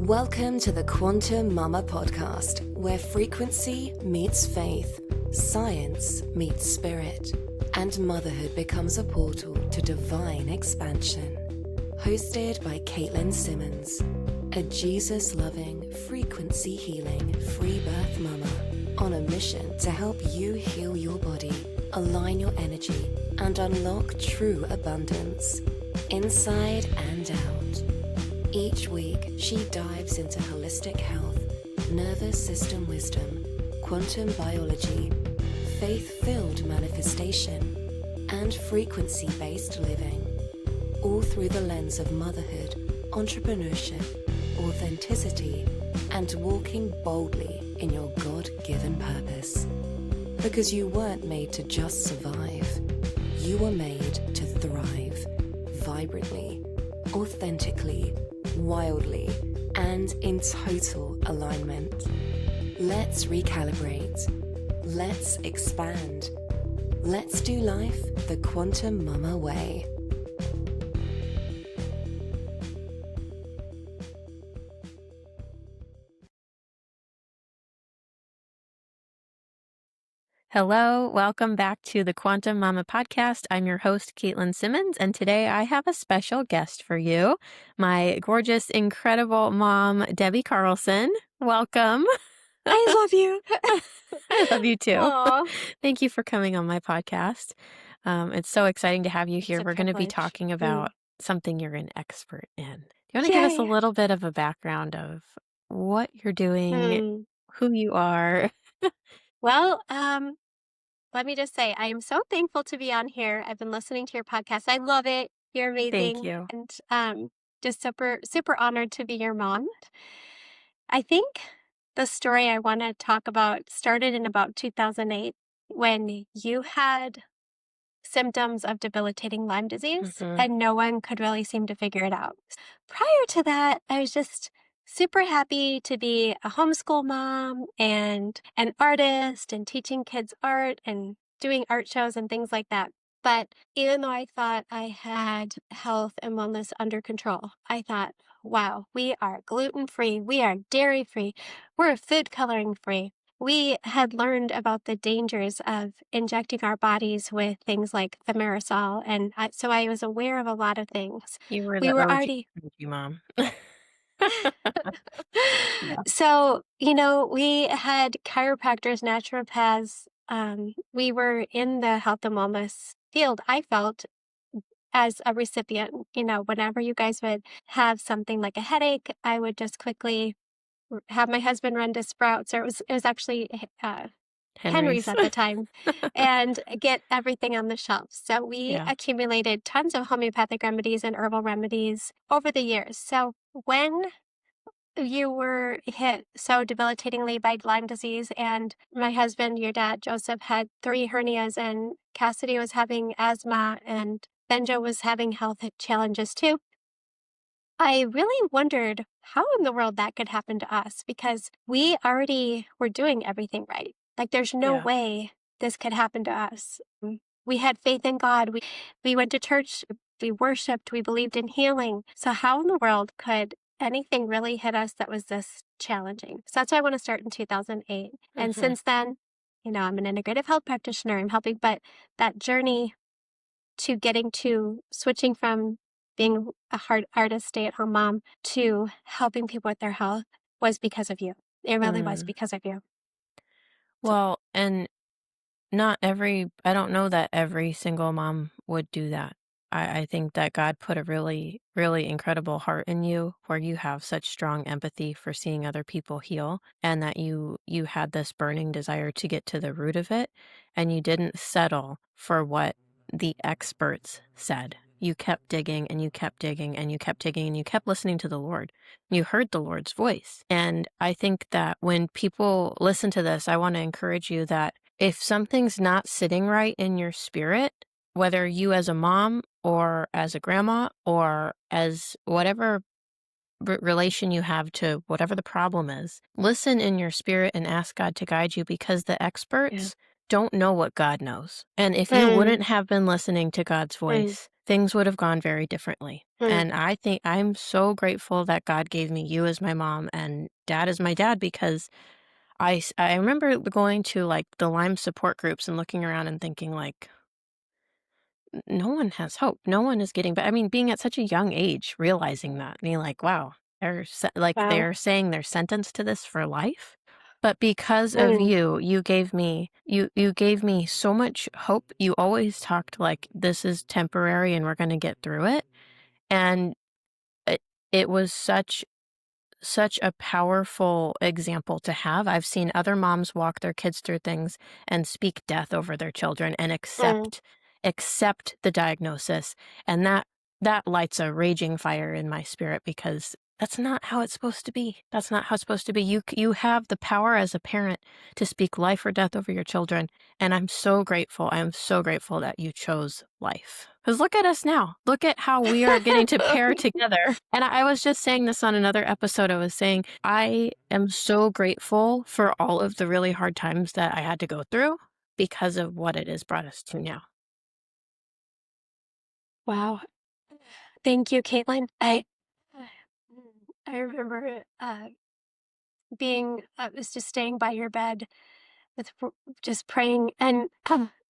Welcome to the Quantum Mama Podcast, where frequency meets faith, science meets spirit, and motherhood becomes a portal to divine expansion. Hosted by Katelyn Simmons, a Jesus-loving, frequency-healing, free birth mama on a mission to help you heal your body, align your energy, and unlock true abundance, inside and out. Each week, she dives into holistic health, nervous system wisdom, quantum biology, faith-filled manifestation, and frequency-based living, all through the lens of motherhood, entrepreneurship, authenticity, and walking boldly in your God-given purpose. Because you weren't made to just survive. You were made to thrive, vibrantly, authentically, wildly, and in total alignment. Let's recalibrate. Let's expand. Let's do life the Quantum Mama way. Hello, welcome back to the Quantum Mama Podcast. I'm your host, Katelyn Simmons, and today I have a special guest for you, my gorgeous, incredible mom, Debbie Carlson. Welcome. I love you. I love you too. Aww. Thank you for coming on my podcast. It's so exciting to have you here. We're going to be talking about something you're an expert in. Do you want to give us a little bit of a background of what you're doing, who you are? Well, let me just say, I am so thankful to be on here. I've been listening to your podcast. I love it. You're amazing. Thank you. And just super, super honored to be your mom. I think the story I want to talk about started in about 2008 when you had symptoms of debilitating Lyme disease and no one could really seem to figure it out. Prior to that, I was just super happy to be a homeschool mom and an artist and teaching kids art and doing art shows and things like that. But even though I thought I had health and wellness under control, I thought, wow, we are gluten-free, we are dairy-free, we're food coloring-free. We had learned about the dangers of injecting our bodies with things like thimerosal, and so I was aware of a lot of things. You were we were already mom. So, we had chiropractors, naturopaths. We were in the health and wellness field. I felt as a recipient, whenever you guys would have something like a headache, I would just quickly have my husband run to Sprouts, or it was actually Henry's at the time, and get everything on the shelf. So we accumulated tons of homeopathic remedies and herbal remedies over the years. So when you were hit so debilitatingly by Lyme disease, and my husband, your dad, Joseph, had 3 hernias, and Cassidy was having asthma, and Benjo was having health challenges too, I really wondered how in the world that could happen to us, because we already were doing everything right. Like, there's no way this could happen to us. We had faith in God. We went to church. We worshiped. We believed in healing. So how in the world could anything really hit us that was this challenging? So that's why I want to start in 2008. And since then, I'm an integrative health practitioner. I'm helping, but that journey to getting to switching from being a hard artist, stay-at-home mom, to helping people with their health was because of you. It really was because of you. Well, and I don't know that every single mom would do that. I think that God put a really, really incredible heart in you where you have such strong empathy for seeing other people heal, and that you had this burning desire to get to the root of it, and you didn't settle for what the experts said. You kept digging and you kept digging and you kept digging and you kept listening to the Lord. You heard the Lord's voice. And I think that when people listen to this, I want to encourage you that if something's not sitting right in your spirit, whether you as a mom or as a grandma or as whatever relation you have to whatever the problem is, listen in your spirit and ask God to guide you, because the experts don't know what God knows. And if you wouldn't have been listening to God's voice, things would have gone very differently. And I think I'm so grateful that God gave me you as my mom and dad as my dad, because I remember going to like the Lyme support groups and looking around and thinking like, no one has hope. No one is getting better. I mean, being at such a young age, realizing that, being like, wow, Wow. they're saying they're sentenced to this for life. But because of you, you gave me so much hope. You always talked like this is temporary and we're going to get through it. And it was such a powerful example to have. I've seen other moms walk their kids through things and speak death over their children and accept the diagnosis. And that lights a raging fire in my spirit, because that's not how it's supposed to be. That's not how it's supposed to be. You have the power as a parent to speak life or death over your children. And I'm so grateful. I am so grateful that you chose life. Because look at us now. Look at how we are getting to pair together. And I was just saying this on another episode. I was saying, I am so grateful for all of the really hard times that I had to go through because of what it has brought us to now. Wow. Thank you, Katelyn. I remember was just staying by your bed with just praying, and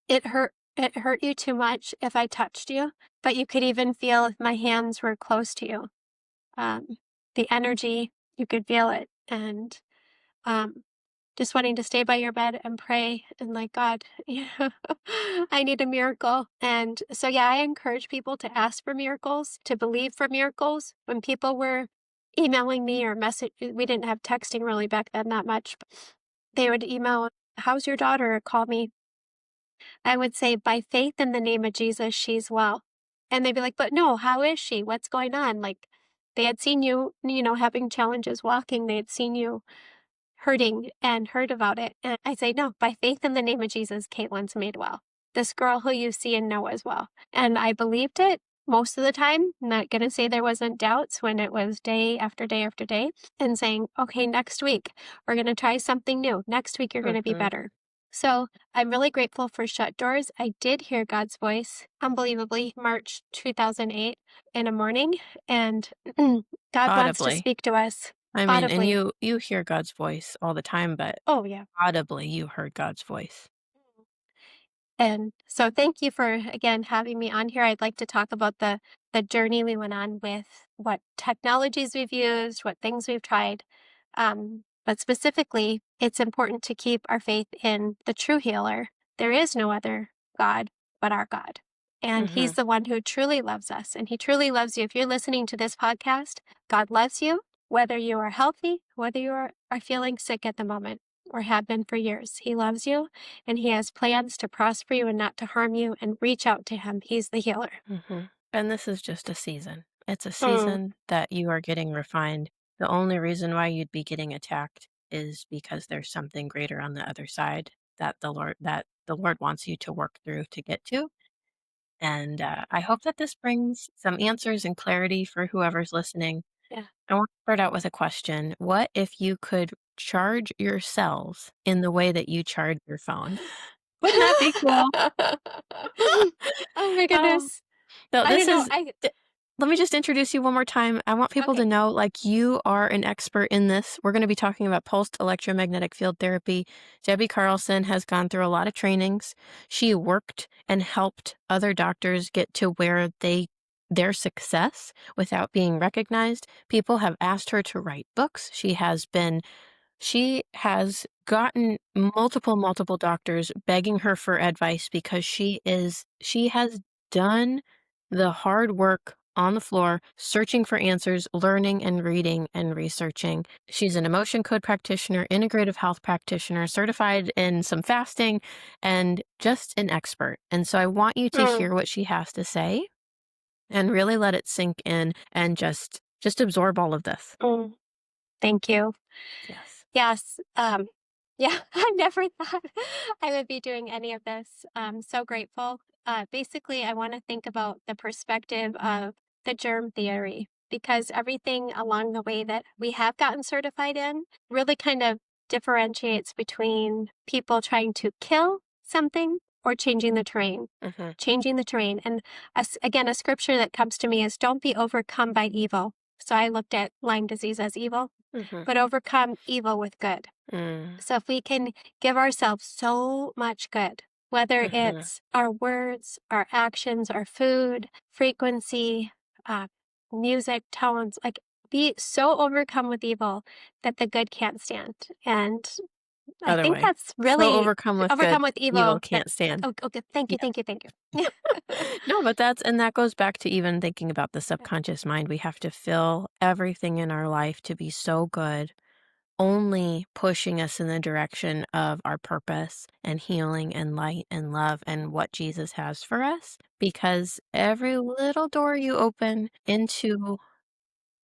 it hurt you too much if I touched you, but you could even feel if my hands were close to you. The energy, you could feel it, and just wanting to stay by your bed and pray and like, God, I need a miracle. And so, yeah, I encourage people to ask for miracles, to believe for miracles. When people were emailing me or we didn't have texting really back then that much, but they would email, how's your daughter? Or call me. I would say, by faith in the name of Jesus, she's well. And they'd be like, but no, how is she? What's going on? Like, they had seen you, having challenges walking. They had seen you hurting and heard about it. And I say, no, by faith in the name of Jesus, Katelyn's made well. This girl who you see and know as well. And I believed it most of the time. I'm not going to say there wasn't doubts when it was day after day after day, and saying, okay, next week, we're going to try something new. Next week, you're going to be better. So I'm really grateful for shut doors. I did hear God's voice, unbelievably, March 2008 in a morning. And God wants to Audibly. speak to us. I mean, and Audibly. you hear God's voice all the time, but Oh, yeah. audibly you heard God's voice. And so thank you for, again, having me on here. I'd like to talk about the journey we went on with what technologies we've used, what things we've tried. But specifically, it's important to keep our faith in the true healer. There is no other God but our God. And he's the one who truly loves us. And he truly loves you. If you're listening to this podcast, God loves you, whether you are healthy, whether you are feeling sick at the moment, or have been for years. He loves you, and he has plans to prosper you and not to harm you, and reach out to him. He's the healer. And this is just a season. It's a season that you are getting refined. The only reason why you'd be getting attacked is because there's something greater on the other side that the Lord wants you to work through to get to. And I hope that this brings some answers and clarity for whoever's listening. Yeah. I want to start out with a question. What if you could charge your cells in the way that you charge your phone? Wouldn't that be cool? Oh my goodness. So I this don't know. is, let me just introduce you one more time. I want people to know, like, you are an expert in this. We're going to be talking about pulsed electromagnetic field therapy. Debbie Carlson has gone through a lot of trainings. She worked and helped other doctors get to where their success without being recognized. People have asked her to write books. She has gotten multiple doctors begging her for advice because she has done the hard work on the floor, searching for answers, learning and reading and researching. She's an emotion code practitioner, integrative health practitioner, certified in some fasting, and just an expert. And so I want you to hear what she has to say and really let it sink in and just absorb all of this. Thank you. Yes. Yes. Yeah, I never thought I would be doing any of this. I'm so grateful. Basically, I want to think about the perspective of the germ theory, because everything along the way that we have gotten certified in really kind of differentiates between people trying to kill something or changing the terrain. Mm-hmm. Changing the terrain. And again, a scripture that comes to me is don't be overcome by evil. So I looked at Lyme disease as evil, Mm-hmm. but overcome evil with good. Mm. So if we can give ourselves so much good, whether Mm-hmm. it's our words, our actions, our food, frequency, music, tones, like be so overcome with evil that the good can't stand. And I Other think way. that's So really overcome with good, overcome with evil evil. can't stand. Oh, okay. Thank you. Yes. Thank you. No, but that goes back to even thinking about the subconscious mind. We have to fill everything in our life to be so good, only pushing us in the direction of our purpose and healing and light and love and what Jesus has for us. Because every little door you open into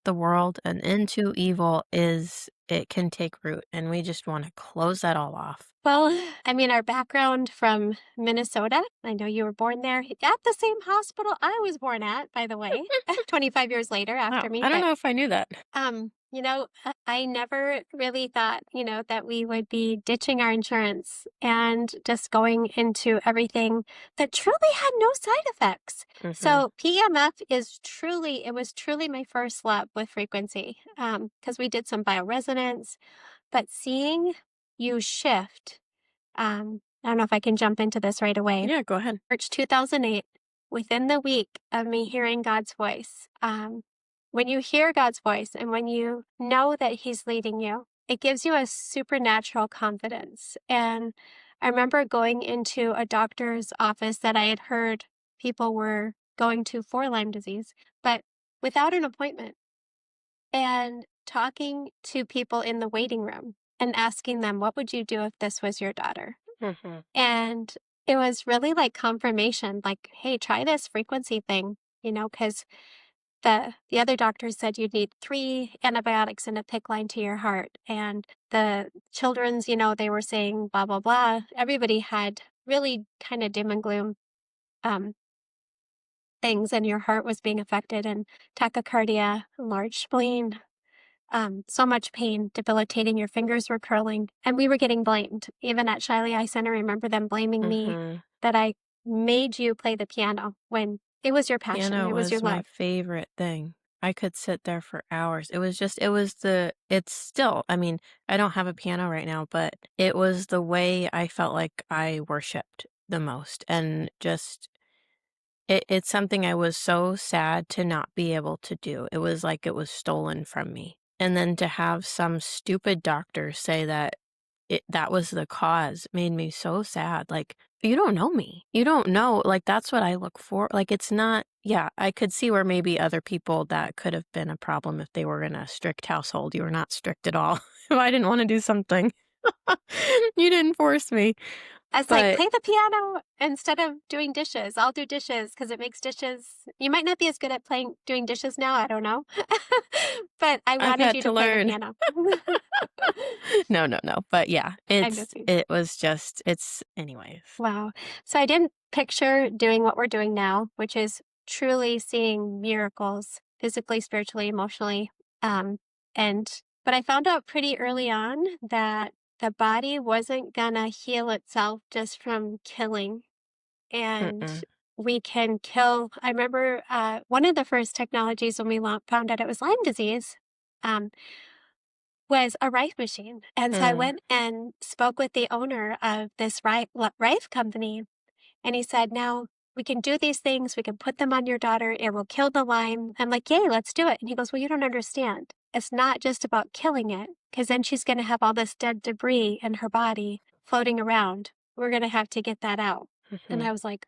the world and into evil it can take root, and we just want to close that all off. Well, I mean, our background from Minnesota, I know you were born there at the same hospital I was born at, by the way, 25 years later after Wow, me. I don't But, know if I knew that. I never really thought, that we would be ditching our insurance and just going into everything that truly had no side effects. Mm-hmm. So PEMF it was truly my first love with frequency, because we did some bioresonance, but seeing you shift, I don't know if I can jump into this right away. Yeah, go ahead. March 2008, within the week of me hearing God's voice, when you hear God's voice and when you know that He's leading you, it gives you a supernatural confidence. And I remember going into a doctor's office that I had heard people were going to for Lyme disease, but without an appointment, and talking to people in the waiting room and asking them, what would you do if this was your daughter? Mm-hmm. And it was really like confirmation, like, hey, try this frequency thing, because the other doctor said you'd need 3 antibiotics and a PICC line to your heart. And the children's, they were saying blah, blah, blah. Everybody had really kind of dim and gloom um, things, and your heart was being affected, and tachycardia, large spleen, so much pain, debilitating, your fingers were curling, and we were getting blamed. Even at Shiley Eye Center, I remember them blaming me Mm-hmm. that I made you play the piano when it was your passion, Piano it was your was my love. favorite thing. I could sit there for hours. It's still, I mean, I don't have a piano right now, but it was the way I felt like I worshiped the most. And just, it's something I was so sad to not be able to do. It was like it was stolen from me. And then to have some stupid doctor say that that was the cause made me so sad. Like, you don't know me. You don't know. Like, that's what I look for. Like, it's not, yeah, I could see where maybe other people that could have been a problem if they were in a strict household. You were not strict at all. If I didn't want to do something, you didn't force me. I was like, But play the piano instead of doing dishes. I'll do dishes because it makes dishes. You might not be as good at doing dishes now. I don't know. But I I've wanted had you to to play the learn. piano. No. But yeah, I'm just kidding. it's anyways. Wow. So I didn't picture doing what we're doing now, which is truly seeing miracles physically, spiritually, emotionally. But I found out pretty early on that the body wasn't gonna heal itself just from killing. And Mm-mm. we can kill. I remember one of the first technologies when we found out it was Lyme disease. Um, was a Rife machine. And so I Mm. went and spoke with the owner of this Rife company. And he said, now we can do these things. We can put them on your daughter. It will kill the Lyme. I'm like, yay, let's do it. And he goes, well, you don't understand. It's not just about killing it, because then she's going to have all this dead debris in her body floating around. We're going to have to get that out. And Mm-hmm. I was like,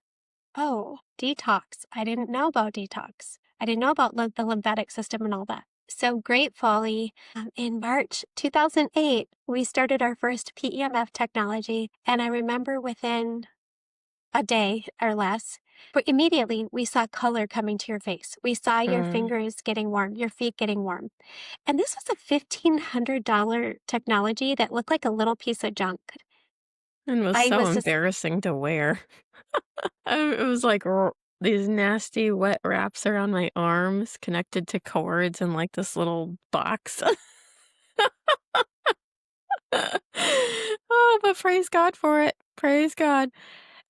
oh, detox. I didn't know about detox. I didn't know about the lymphatic system and all that. So gratefully, in March 2008, we started our first PEMF technology. And I remember within a day or less, but immediately we saw color coming to your face. We saw your fingers getting warm, your feet getting warm. And this was a $1,500 technology that looked like a little piece of junk. And was I so was just, embarrassing to wear. It was like these nasty wet wraps around my arms connected to cords in like this little box. Oh, but praise God for it. Praise God.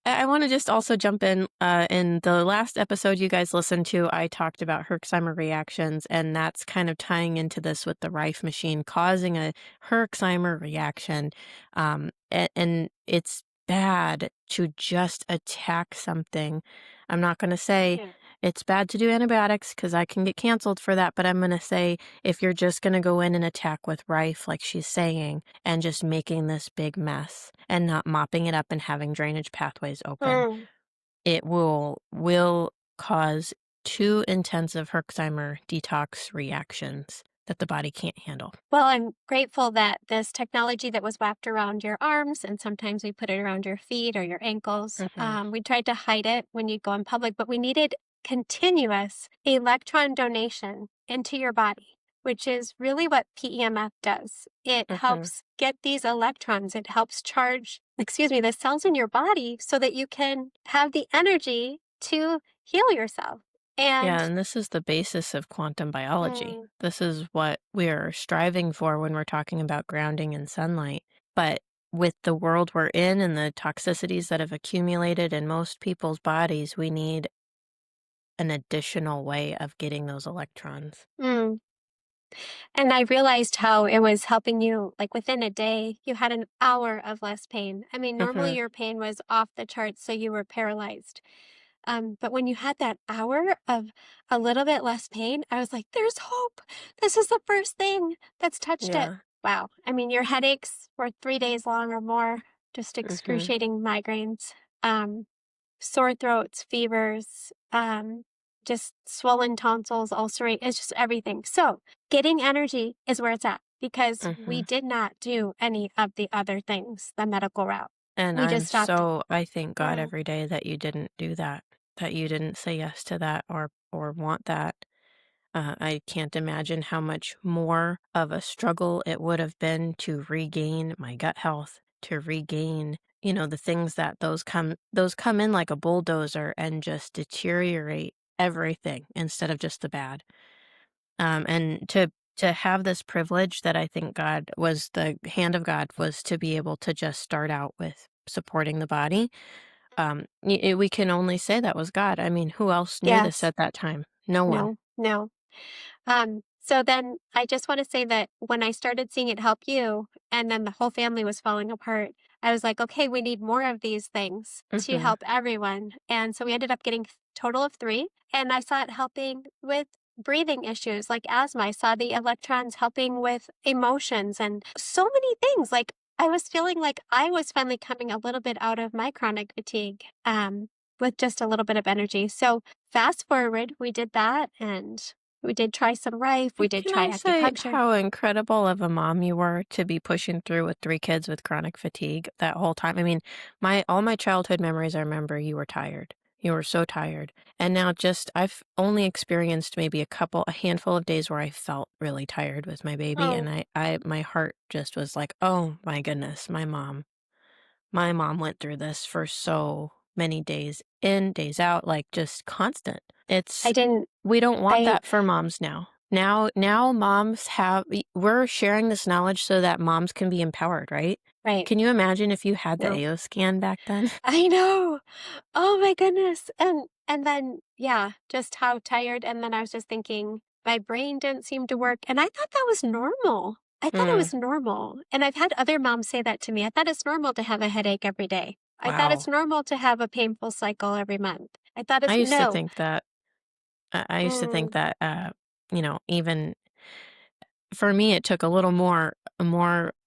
I want to just also jump in the last episode you guys listened to, I talked about Herxheimer reactions, and that's kind of tying into this with the Rife machine causing a Herxheimer reaction. And it's bad to just attack something. I'm not going to say Yeah. it's bad to do antibiotics because I can get canceled for that, but I'm going to say if you're just going to go in and attack with Rife, like she's saying, and just making this big mess and not mopping it up and having drainage pathways open, Mm. it will cause 2 intensive Herxheimer detox reactions that the body can't handle. Well, I'm grateful that this technology that was wrapped around your arms, and sometimes we put it around your feet or your ankles. Mhm. We tried to hide it when you go in public, but we needed continuous electron donation into your body, which is really what PEMF does. It Mhm. helps get these electrons, it helps charge, the cells in your body so that you can have the energy to heal yourself. Yeah, And and this is the basis of quantum biology. mm, This is what we're striving for when we're talking about grounding and sunlight. But with the world we're in and the toxicities that have accumulated in most people's bodies, we need an additional way of getting those electrons. mm. And I realized how it was helping you, like within a day, you had an hour of less pain. I mean, normally Mhm. your pain was off the charts, so you were paralyzed. But when you had that hour of a little bit less pain, I was like, there's hope. This is the first thing that's touched it. Yeah. Wow. I mean, your headaches were 3 days long or more, just Mhm. excruciating migraines, um, sore throats, fevers, just swollen tonsils, ulcerate. It's just everything. So getting energy is where it's at because we Mhm. did not do any of the other things, the medical route. And We just stopped. I thank God Mm, every day that you didn't do that, that you didn't say yes to that or want that. I can't imagine how much more of a struggle it would have been to regain my gut health, to regain, the things that those come in like a bulldozer and just deteriorate everything instead of just the bad. And to have this privilege that I think God was the hand of God was to be able to just start out with supporting the body. We can only say that was God. I mean, who else knew this yes. at that time? No one. No, no. So then I just want to say that when I started seeing it help you, and then the whole family was falling apart, I was like, okay, we need more of these things to Hmm. help everyone. And so we ended up getting total of 3. And I saw it helping with breathing issues like asthma. I saw the electrons helping with emotions and so many things. Like I was feeling like I was finally coming a little bit out of my chronic fatigue with just a little bit of energy. So fast forward, we did that and we did try some Rife, we And did can try I say acupuncture. how incredible of a mom you were to be pushing through with 3 kids with chronic fatigue that whole time? I mean, my all my childhood memories, I remember you were tired. You were so tired. And now just I've only experienced maybe a handful of days where I felt really tired with my baby, and Oh, I my heart just was like, "Oh my goodness, my mom." My mom went through this for so many days in, days out, like just constant. I didn't, We don't want I, that for moms now. Now moms we're sharing this knowledge so that moms can be empowered, right? right. Can you imagine if you had the No. AO scan back then? I know. Oh my goodness. And then yeah, just how tired. And then I was just thinking my brain didn't seem to work. And I thought that was normal. I thought it Mm, was normal. And I've had other moms say that to me. I thought it's normal to have a headache every day. I thought it's wow. normal to have a painful cycle every month. I thought I it's used to no. think that I used to think Mm, that even for me, it took a little more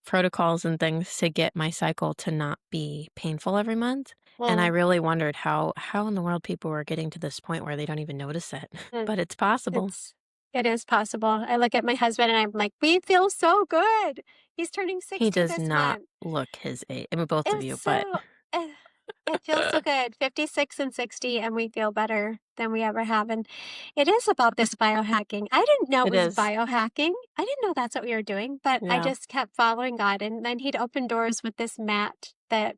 protocols and things to get my cycle to not be painful every month, and I mm, really wondered how in the world people were getting to this point where they don't even notice it, mm. but it's possible. It is possible. I look at my husband and I'm like, we feel so good. He's turning He 60 does this not month. look his age. I mean, both of It's you, but so, eh, it feels so good. 56 and 60, and we feel better than we ever have. And it is about this biohacking. I didn't know it it was is. biohacking. I didn't know that's what we were doing, but I Yeah. just kept following God. And then he'd open doors with this mat that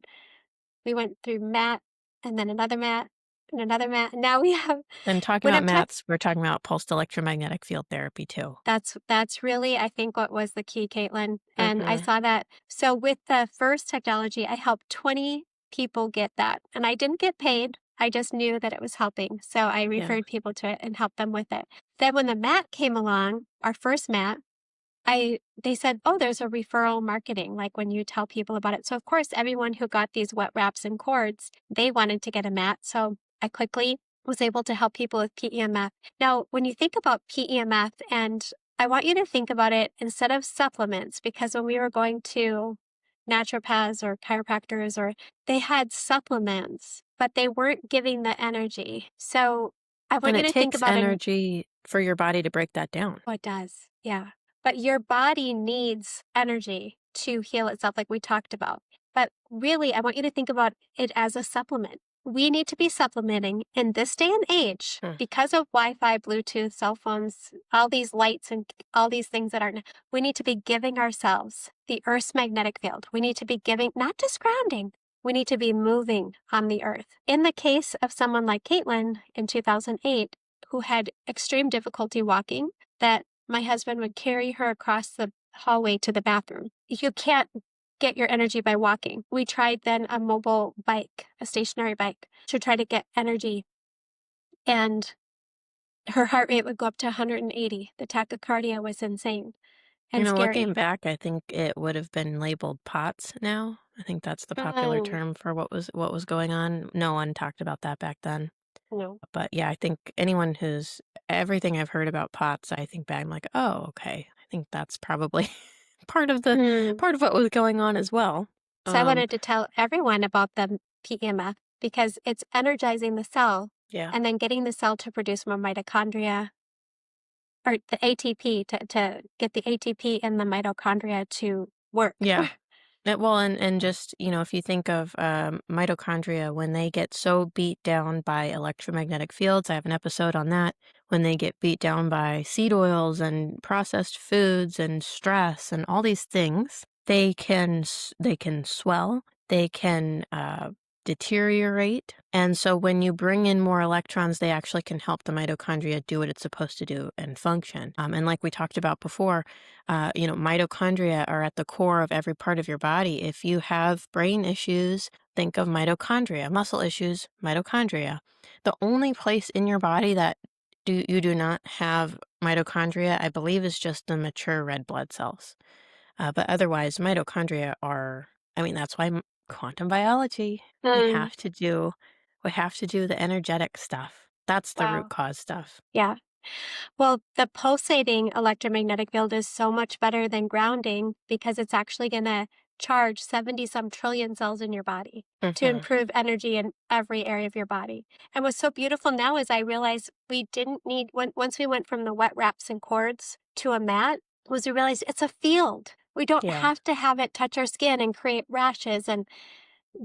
we went through mat and then another mat and another mat. And now we have, And talking when about I'm talking, mats, we're talking about pulsed electromagnetic field therapy too. that's really, I think, what was the key, Caitlin. And I Mhm. saw that. So with the first technology, I helped 20 people get that. And I didn't get paid. I just knew that it was helping. So I Yeah. referred people to it and helped them with it. Then when the mat came along, our first mat, they said, "Oh, there's a referral marketing, like when you tell people about it." So of course, everyone who got these wet wraps and cords, they wanted to get a mat. So I quickly was able to help people with PEMF. Now, when you think about PEMF, and I want you to think about it instead of supplements, because when we were going to naturopaths or chiropractors, or they had supplements, but they weren't giving the energy. So I want And you it to think takes about an energy for your body to break that down. Oh, it does. Yeah. But your body needs energy to heal itself, like we talked about. But really, I want you to think about it as a supplement. We need to be supplementing in this day and age Hmm. because of Wi-Fi, Bluetooth, cell phones, all these lights and all these things that aren't. We need to be giving ourselves the Earth's magnetic field. We need to be giving, not just grounding. We need to be moving on the earth. In the case of someone like Katelyn in 2008, who had extreme difficulty walking, that my husband would carry her across the hallway to the bathroom. You can't get your energy by walking. We tried then a mobile bike, a stationary bike, to try to get energy. And her heart rate would go up to 180. The tachycardia was insane and Looking scary. back, I think it would have been labeled POTS now. I think that's the popular Oh, term for what was going on. No one talked about that back then. no. But yeah, I think anyone who's everything I've heard about POTS, I think back, I'm like, oh, okay. I think that's probably Mm. part of what was going on as well. So I Um, wanted to tell everyone about the PEMF because it's energizing the cell yeah. and then getting the cell to produce more mitochondria, or the ATP, to get the ATP in the mitochondria to work. Yeah. Well, and just, if you think of mitochondria, when they get so beat down by electromagnetic fields, I have an episode on that. When they get beat down by seed oils and processed foods and stress and all these things, they can swell, they can deteriorate. And so when you bring in more electrons, they actually can help the mitochondria do what it's supposed to do and function. And like we talked about before, mitochondria are at the core of every part of your body. If you have brain issues, think of mitochondria. Muscle issues, mitochondria. The only place in your body that you do not have mitochondria, I believe, is just the mature red blood cells. But otherwise, mitochondria are, that's why quantum biology, we Mm, have to do, we have to do the energetic stuff. That's the root wow. cause stuff. Yeah. Well, the pulsating electromagnetic field is so much better than grounding because it's actually going to charge 70 some trillion cells in your body to Hmm. improve energy in every area of your body. And what's so beautiful now is I realized we didn't need, once we went from the wet wraps and cords to a mat, was we realized it's a field. We don't Yeah. have to have it touch our skin and create rashes and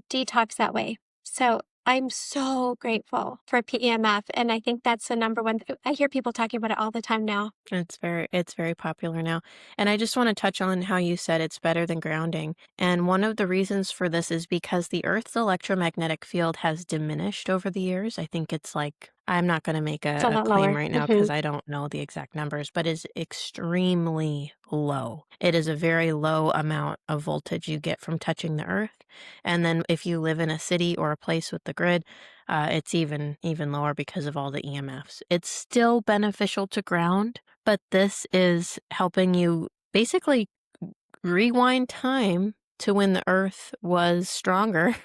detox that way. So I'm so grateful for PEMF. And I think that's the number one. I hear people talking about it all the time now. It's very popular now. And I just want to touch on how you said it's better than grounding. And one of the reasons for this is because the Earth's electromagnetic field has diminished over the years. I think it's like, I'm not going to make It's a, a a lot claim lower. right now because I don't know the exact numbers, but is extremely low. It is a very low amount of voltage you get from touching the Earth. And then if you live in a city or a place with the grid, it's even lower because of all the EMFs. It's still beneficial to ground, but this is helping you basically rewind time to when the Earth was stronger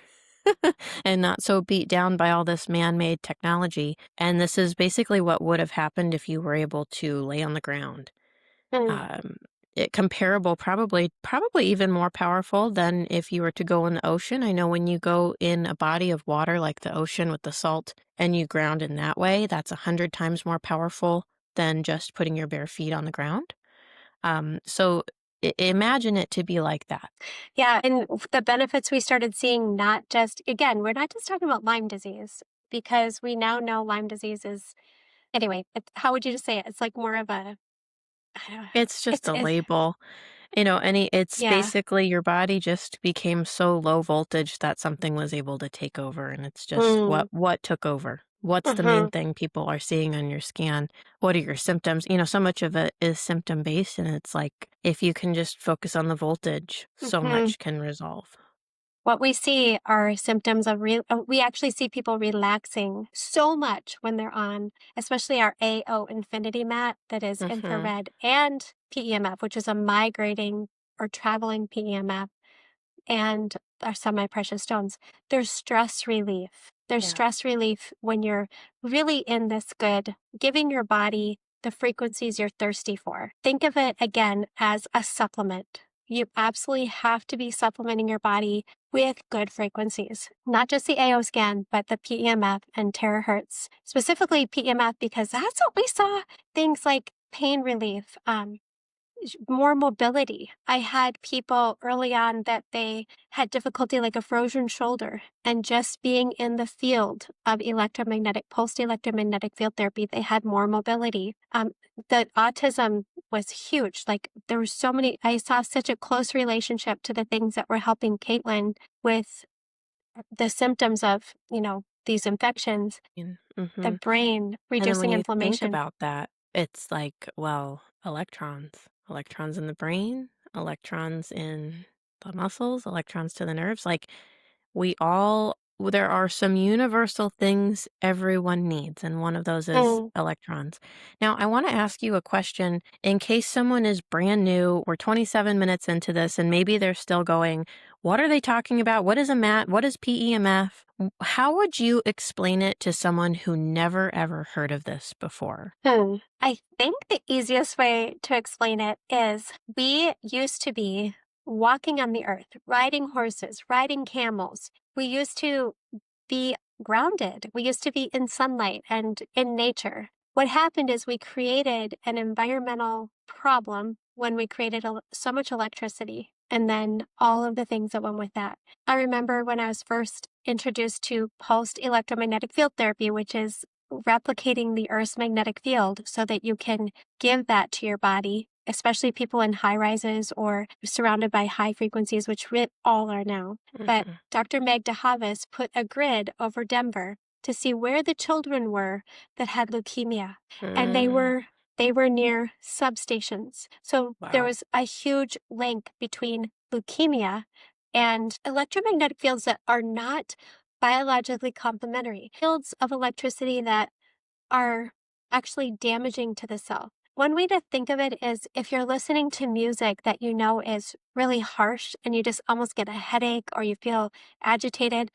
and not so beat down by all this man-made technology. And this is basically what would have happened if you were able to lay on the ground. Mm, Um, Comparable, probably even more powerful than if you were to go in the ocean. I know when you go in a body of water like the ocean with the salt and you ground in that way, that's 100 times more powerful than just putting your bare feet on the ground. So imagine it to be like that. yeah. And the benefits we started seeing, not just, again, we're not just talking about Lyme disease because we now know Lyme disease is, anyway, how would you just say it? It's like more of a, I don't know, It's just a it's, label. It's yeah. basically your body just became so low voltage that something was able to take over, and it's just Mm, what took over. What's the main hmm thing people are seeing on your scan? What are your symptoms? So much of it is symptom based, and it's like if you can just focus on the voltage, so hmm much can resolve. What we see are symptoms of we actually see people relaxing so much when they're on, especially our AO infinity mat that is Mm-hmm. infrared, and PEMF, which is a migrating or traveling PEMF, and our semi-precious stones. There's stress relief. There's Yeah. stress relief when you're really in this good, giving your body the frequencies you're thirsty for. Think of it again as a supplement. You absolutely have to be supplementing your body with good frequencies, not just the AO scan, but the PEMF and terahertz, specifically PEMF, because that's what we saw. Things like pain relief, more mobility. I had people early on that they had difficulty like a frozen shoulder, and just being in the field of pulsed electromagnetic field therapy, they had more mobility. The autism was huge. Like there were so many, I saw such a close relationship to the things that were helping Katelyn with the symptoms of, these infections, the Mm-hmm. brain, And then when reducing you think inflammation. about that, it's like, well, electrons in the brain, electrons in the muscles, electrons to the nerves. Like there are some universal things everyone needs, and one of those is Mm, electrons. Now, I want to ask you a question in case someone is brand new. We're 27 minutes into this, and maybe they're still going, what are they talking about? What is a MAT? What is PEMF? How would you explain it to someone who never ever heard of this before? I think the easiest way to explain it is we used to be walking on the earth, riding horses, riding camels. We used to be grounded. We used to be in sunlight and in nature. What happened is we created an environmental problem when we created so much electricity and then all of the things that went with that. I remember when I was first introduced to pulsed electromagnetic field therapy, which is replicating the Earth's magnetic field so that you can give that to your body, especially people in high rises or surrounded by high frequencies, which we all are now. But Mhm. Dr. Meg DeHavis put a grid over Denver to see where the children were that had leukemia. And Mm, they were near substations. So there wow. was a huge link between leukemia and electromagnetic fields that are not biologically complementary, fields of electricity that are actually damaging to the cell. One way to think of it is if you're listening to music that you know is really harsh and you just almost get a headache or you feel agitated,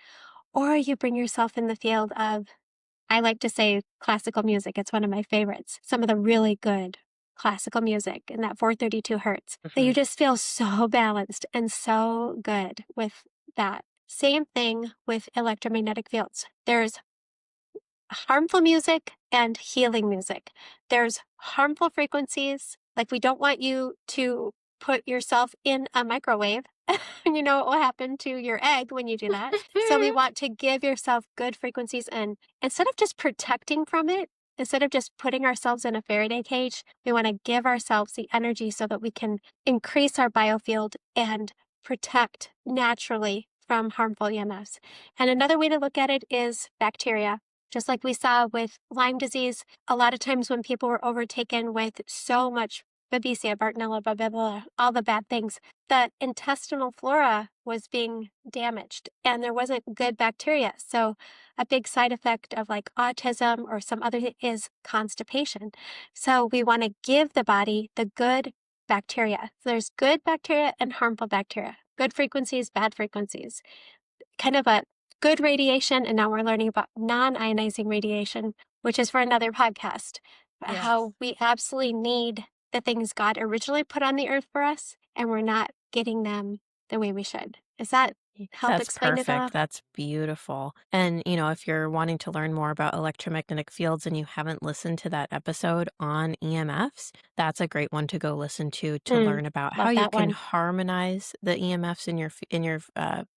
or you bring yourself in the field of, I like to say classical music. It's one of my favorites. Some of the really good classical music in that 432 hertz that you Mhm. just feel so balanced and so good with that. Same thing with electromagnetic fields. There's harmful music and healing music. There's harmful frequencies, like we don't want you to put yourself in a microwave. You know what will happen to your egg when you do that. So we want to give yourself good frequencies, and instead of just protecting from it, instead of just putting ourselves in a Faraday cage, we want to give ourselves the energy so that we can increase our biofield and protect naturally from harmful EMFs. And another way to look at it is bacteria. Just like we saw with Lyme disease, a lot of times when people were overtaken with so much Babesia, Bartonella, blah, blah, blah, all the bad things, the intestinal flora was being damaged and there wasn't good bacteria. So a big side effect of like autism or some other is constipation. So we want to give the body the good bacteria. So there's good bacteria and harmful bacteria, good frequencies, bad frequencies, kind of a good radiation. And now we're learning about non-ionizing radiation, which is for another podcast, Yes. how we absolutely need the things God originally put on the earth for us, and we're not getting them the way we should. Does that help That's explain it perfect. all? That's beautiful. And, if you're wanting to learn more about electromagnetic fields and you haven't listened to that episode on EMFs, that's a great one to go listen to Mm, learn about how love you that can one. harmonize the EMFs in your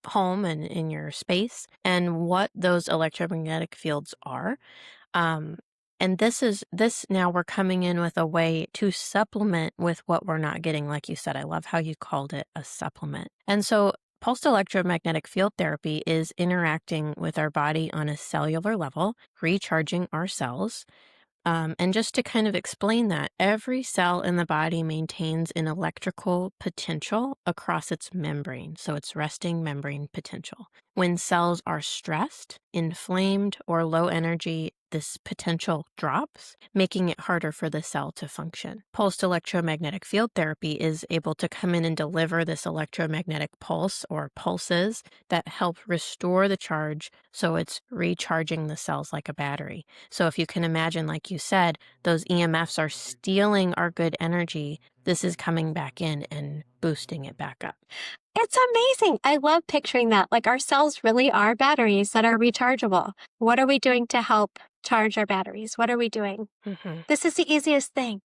home and in your space and what those electromagnetic fields are. Um, and this now we're coming in with a way to supplement with what we're not getting. Like you said, I love how you called it a supplement. And so pulsed electromagnetic field therapy is interacting with our body on a cellular level, recharging our cells. And just to kind of explain that, every cell in the body maintains an electrical potential across its membrane, so its resting membrane potential. When cells are stressed, inflamed, or low energy, this potential drops, making it harder for the cell to function. Pulsed electromagnetic field therapy is able to come in and deliver this electromagnetic pulse or pulses that help restore the charge, so it's recharging the cells like a battery. So if you can imagine, like you said, those EMFs are stealing our good energy. This is coming back in and boosting it back up. It's amazing. I love picturing that. Like our cells really are batteries that are rechargeable. What are we doing to help charge our batteries? What are we doing? This is the easiest thing.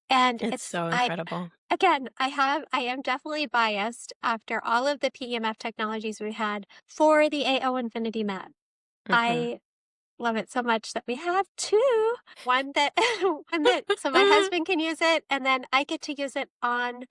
And It's so incredible. I am definitely biased after all of the PEMF technologies we had for the AO Infinity mat. I love it so much that we have two. One that so my husband can use it, and then I get to use it on.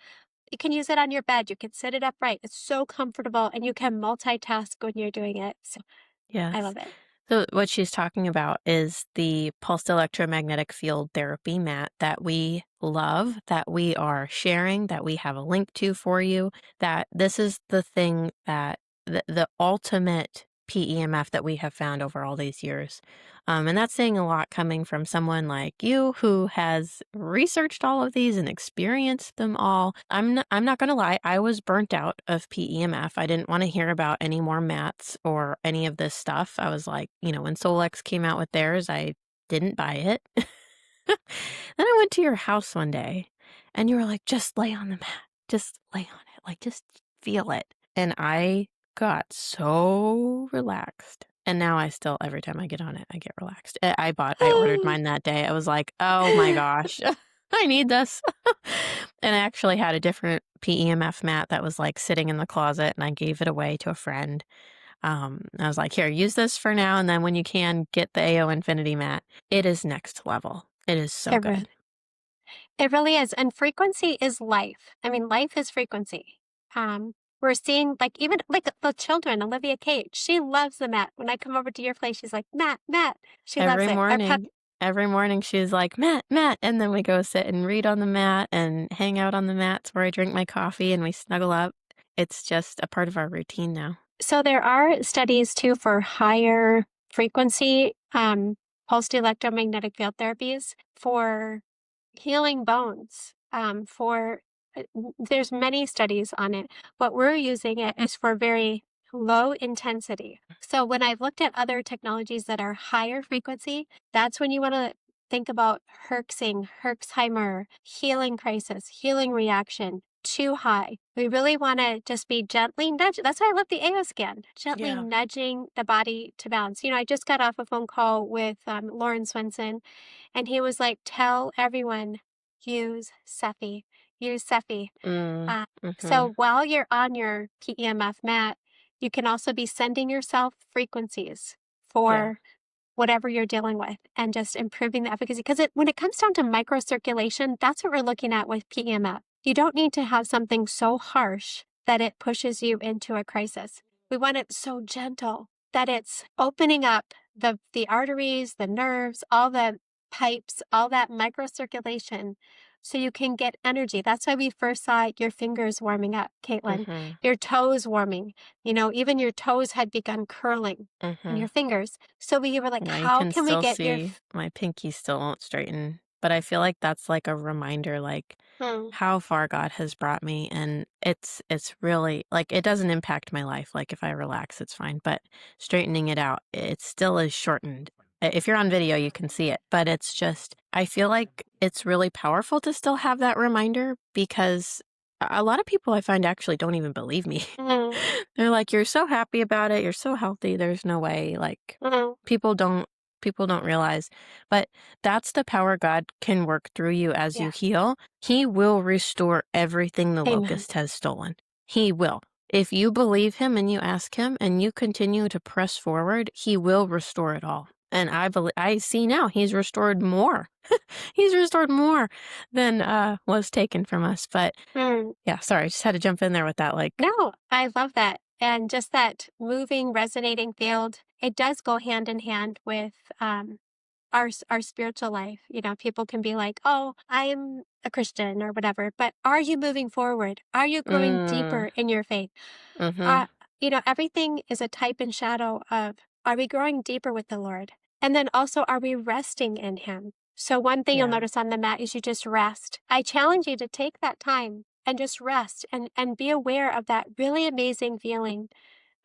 You can use it on your bed. You can sit it upright. It's so comfortable, and you can multitask when you're doing it. So Yes. I love it. So what she's talking about is the pulsed electromagnetic field therapy mat that we love, that we are sharing, that we have a link to for you, that this is the thing that the ultimate PEMF that we have found over all these years. And that's saying a lot coming from someone like you who has researched all of these and experienced them all. I'm not going to lie, I was burnt out of PEMF. I didn't want to hear about any more mats or any of this stuff. I was like, when Solex came out with theirs, I didn't buy it. Then I went to your house one day and you were like, just lay on the mat. Just lay on it. Like, just feel it. And I got so relaxed. And now every time I get on it, I get relaxed. I ordered mine that day. I was like, oh my gosh, I need this. And I actually had a different PEMF mat that was like sitting in the closet and I gave it away to a friend. I was like, here, use this for now. And then when you can, get the AO Infinity mat. It is next level. It is so good. It really is. And frequency is life. I mean, life is frequency. We're seeing even the children, Olivia Kate, she loves the mat. When I come over to your place, she's like, Matt. She loves it. Every morning she's like, Matt. And then we go sit and read on the mat and hang out on the mats where I drink my coffee and we snuggle up. It's just a part of our routine now. So there are studies too for higher frequency pulsed electromagnetic field therapies for healing bones. There's many studies on it, but we're using it is for very low intensity. So when I've looked at other technologies that are higher frequency, that's when you want to think about herxing, Herxheimer, healing crisis, healing reaction, too high. We really want to just be gently nudging. That's why I love the AO scan, gently nudging the body to balance. I just got off a phone call with Lauren Swenson, and he was like, tell everyone, use Cephi. Use Cephi. So while you're on your PEMF mat, you can also be sending yourself frequencies for whatever you're dealing with and just improving the efficacy. Because when it comes down to microcirculation, that's what we're looking at with PEMF. You don't need to have something so harsh that it pushes you into a crisis. We want it so gentle that it's opening up the arteries, the nerves, all the pipes, all that microcirculation, so you can get energy. That's why we first saw your fingers warming up, Katelyn, your toes warming. Even your toes had begun curling in your fingers. So we were like, how can we get my pinky still won't straighten. But I feel like that's like a reminder, like how far God has brought me. And it's really like, it doesn't impact my life. Like if I relax, it's fine. But straightening it out, it still is shortened. If you're on video, you can see it. But it's just, I feel like it's really powerful to still have that reminder, because a lot of people I find actually don't even believe me. They're like, you're so happy about it. You're so healthy. There's no way. Like people don't realize. But that's the power God can work through you as you heal. He will restore everything the locust has stolen. He will. If you believe him and you ask him and you continue to press forward, he will restore it all. And I see now he's restored more. He's restored more than was taken from us. But sorry, I just had to jump in there with that. No, I love that. And just that moving, resonating field, it does go hand in hand with our spiritual life. You know, people can be like, "Oh, I'm a Christian," or whatever, but are you moving forward? Are you growing Mm, deeper in your faith? mm-hmm. Uh, you know, everything is a type and shadow of, are we growing deeper with the Lord? And then also, are we resting in Him? So one thing you'll Yeah. notice on the mat is you just rest. I challenge you to take that time and just rest and be aware of that really amazing feeling.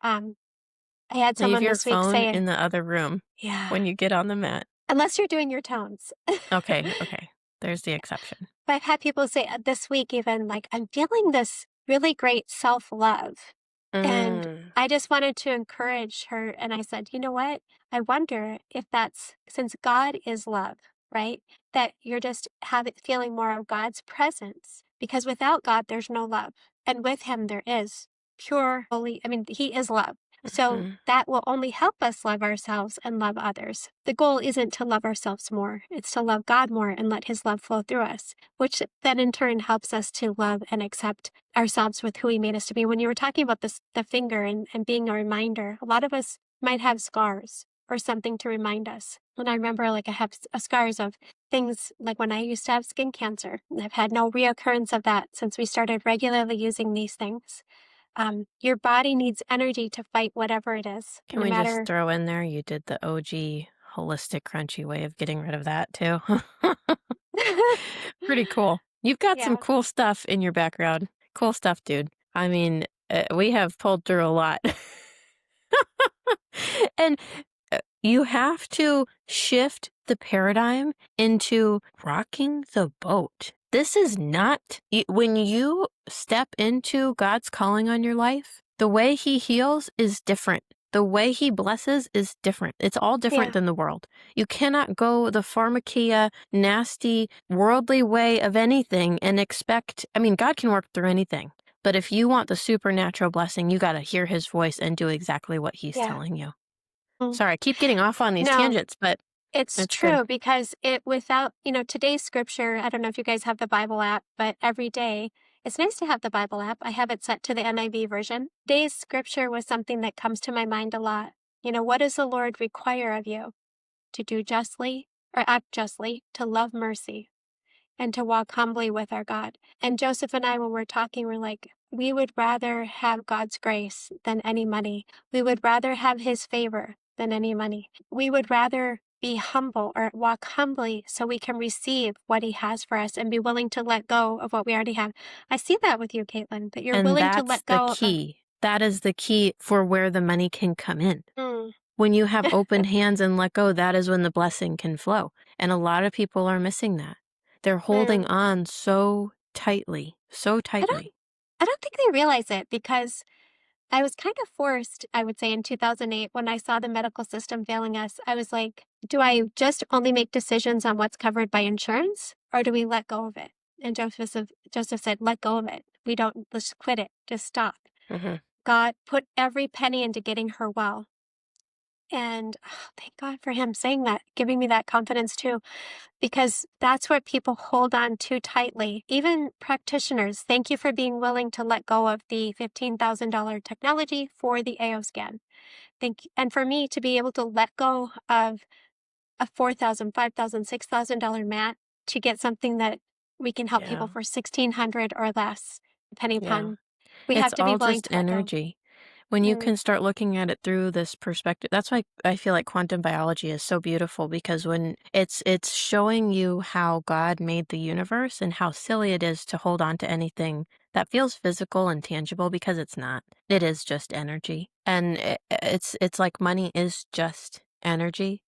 Um, I had Leave someone your this week phone say, in the other room yeah, when you get on the mat. unless you're doing your tones. Okay, okay. There's the exception. But I've had people say this week, even like, I'm feeling this really great self love. And Mm, I just wanted to encourage her. And I said, you know what? I wonder if that's since God is love, right? That you're just feeling more of God's presence. Because without God, there's no love. And with Him, there is pure, holy, I mean, He is love. So mhm. that will only help us love ourselves and love others. The goal isn't to love ourselves more, it's to love God more and let His love flow through us, which then in turn helps us to love and accept ourselves with who He made us to be. When you were talking about this, the finger and being a reminder, a lot of us might have scars or something to remind us. And I remember, like, I have scars of things like when I used to have skin cancer. And I've had no reoccurrence of that since we started regularly using these things. Your body needs energy to fight whatever it is, Can no we just matter. throw in there you did the OG holistic crunchy way of getting rid of that too? Pretty cool. You've got some Yeah. cool stuff in your background. Cool stuff, dude. I mean, we have pulled through a lot. And you have to shift the paradigm into rocking the boat. This is not, when you step into God's calling on your life, the way He heals is different. The way He blesses is different. It's all different Yeah. than the world. You cannot go the pharmakia, nasty, worldly way of anything and expect, I mean, God can work through anything. But if you want the supernatural blessing, you got to hear His voice and do exactly what He's Yeah. telling you. Mm. Sorry, I keep getting off on these No, tangents, but it's it's good. true because it without, today's scripture, I don't know if you guys have the Bible app, but every day it's nice to have the Bible app. I have it set to the NIV version. Today's scripture was something that comes to my mind a lot. What does the Lord require of you? To do justly or act justly, to love mercy, and to walk humbly with our God. And Joseph and I, when we're talking, we're like, we would rather have God's grace than any money. We would rather have His favor than any money. We would rather be humble or walk humbly so we can receive what He has for us and be willing to let go of what we already have. I see that with you, Katelyn, that you're And willing to that's let the go of. key. That is the key for where the money can come in. Mm. When you have open hands and let go, that is when the blessing can flow. And a lot of people are missing that. They're holding Man, on so tightly, so I don't, tightly. I don't think they realize it because I was kind of forced, I would say, in 2008 when I saw the medical system failing us. I was like, do I just only make decisions on what's covered by insurance or do we let go of it? And Joseph said, let go of it. Let's quit it. Just stop. Hmm. God put every penny into getting her well. And thank God for him saying that, giving me that confidence too, because that's what people hold on too tightly. Even practitioners, thank you for being willing to let go of the $15,000 technology for the AO scan. And for me to be able to let go of a $4,000, $5,000, $6,000 mat to get something that we can help people Yeah. for 1,600 or less, depending Yeah. upon, we It's have to be all willing just to let go. energy. When you Mm, can start looking at it through this perspective, that's why I feel like quantum biology is so beautiful, because when it's showing you how God made the universe and how silly it is to hold on to anything that feels physical and tangible, because it's not. It is just energy. And it's like money is just energy.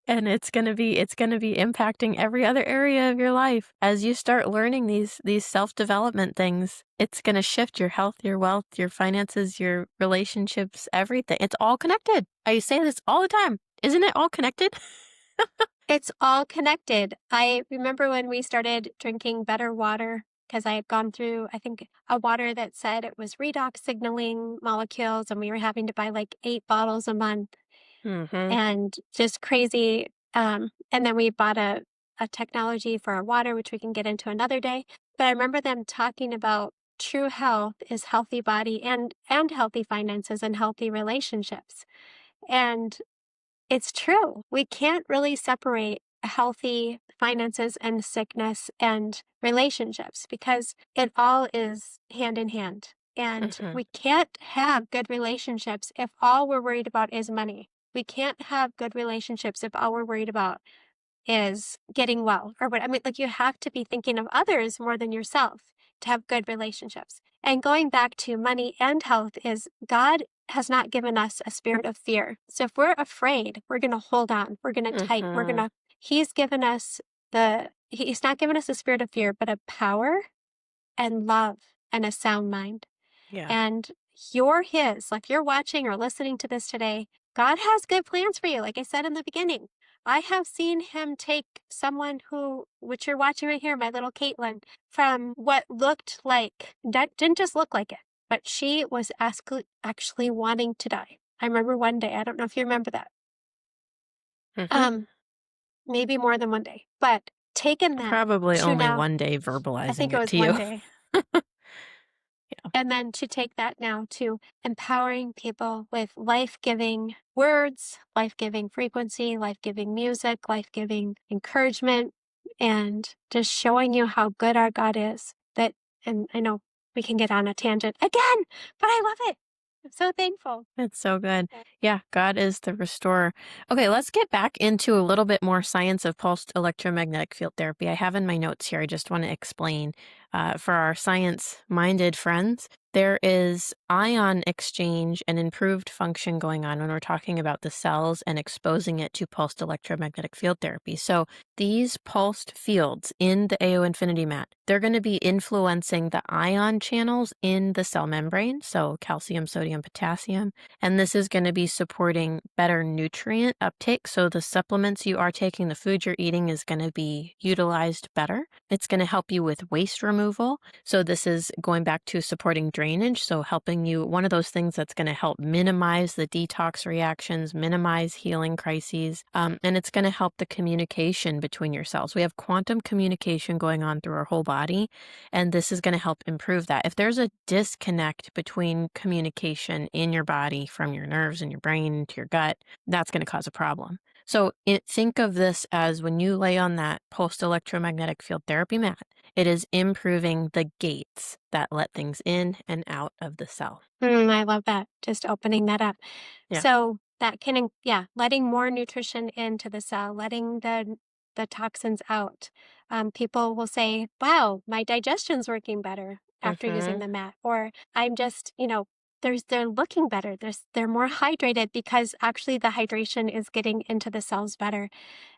And it's gonna be impacting every other area of your life. As you start learning these self-development things, it's gonna shift your health, your wealth, your finances, your relationships, everything. It's all connected. I say this all the time. Isn't it all connected? It's all connected. I remember when we started drinking better water because I had gone through, I think, a water that said it was redox signaling molecules, and we were having to buy like 8 bottles a month Mm-hmm. and just crazy. And then we bought a technology for our water, which we can get into another day. But I remember them talking about true health is healthy body and healthy finances and healthy relationships. And it's true. We can't really separate healthy finances and sickness and relationships because it all is hand in hand. And Hmm. we can't have good relationships if all we're worried about is money. We can't have good relationships if all we're worried about is getting well or what. I mean, like you have to be thinking of others more than yourself to have good relationships. And going back to money and health is God has not given us a spirit of fear. So if we're afraid, we're going to hold on. We're going to tight. Hmm. He's given us he's not given us a spirit of fear, but a power and love and a sound mind. Yeah. And you're his. Like you're watching or listening to this today, God has good plans for you. Like I said in the beginning, I have seen him take someone who, which you're watching right here, my little Katelyn, from what looked like, that didn't just look like it, but she was actually wanting to die. I remember one day, I don't know if you remember that, Hmm. um, maybe more than one day, but taking that Probably to only now, one day I think verbalizing it it was to one you. day. Yeah. And then to take that now to empowering people with life-giving words, life-giving frequency, life-giving music, life-giving encouragement, and just showing you how good our God is. And I know we can get on a tangent again, but I love it. I'm so thankful. It's so good. Yeah. Yeah, God is the restorer. Okay, let's get back into a little bit more science of pulsed electromagnetic field therapy. I have in my notes here, I just want to explain for our science minded friends. There is ion exchange and improved function going on when we're talking about the cells and exposing it to pulsed electromagnetic field therapy. So, these pulsed fields in the AO Infinity mat, they're going to be influencing the ion channels in the cell membrane. So, calcium, sodium, potassium. And this is going to be supporting better nutrient uptake. So the supplements you are taking, the food you're eating is going to be utilized better. It's going to help you with waste removal. So this is going back to supporting drainage. So helping you, one of those things that's going to help minimize the detox reactions, minimize healing crises. And it's going to help the communication between your cells. We have quantum communication going on through our whole body. And this is going to help improve that. If there's a disconnect between communication in your body from your nerves and your brain to your gut, that's going to cause a problem. So think of this as when you lay on that pulsed electromagnetic field therapy mat, it is improving the gates that let things in and out of the cell. I love that. Just opening that up. Yeah. So that can, letting more nutrition into the cell, letting the toxins out. People will say, "Wow, my digestion's working better after using Mm-hmm. the mat," or "I'm just, they're looking better. They're more hydrated because actually the hydration is getting into the cells better."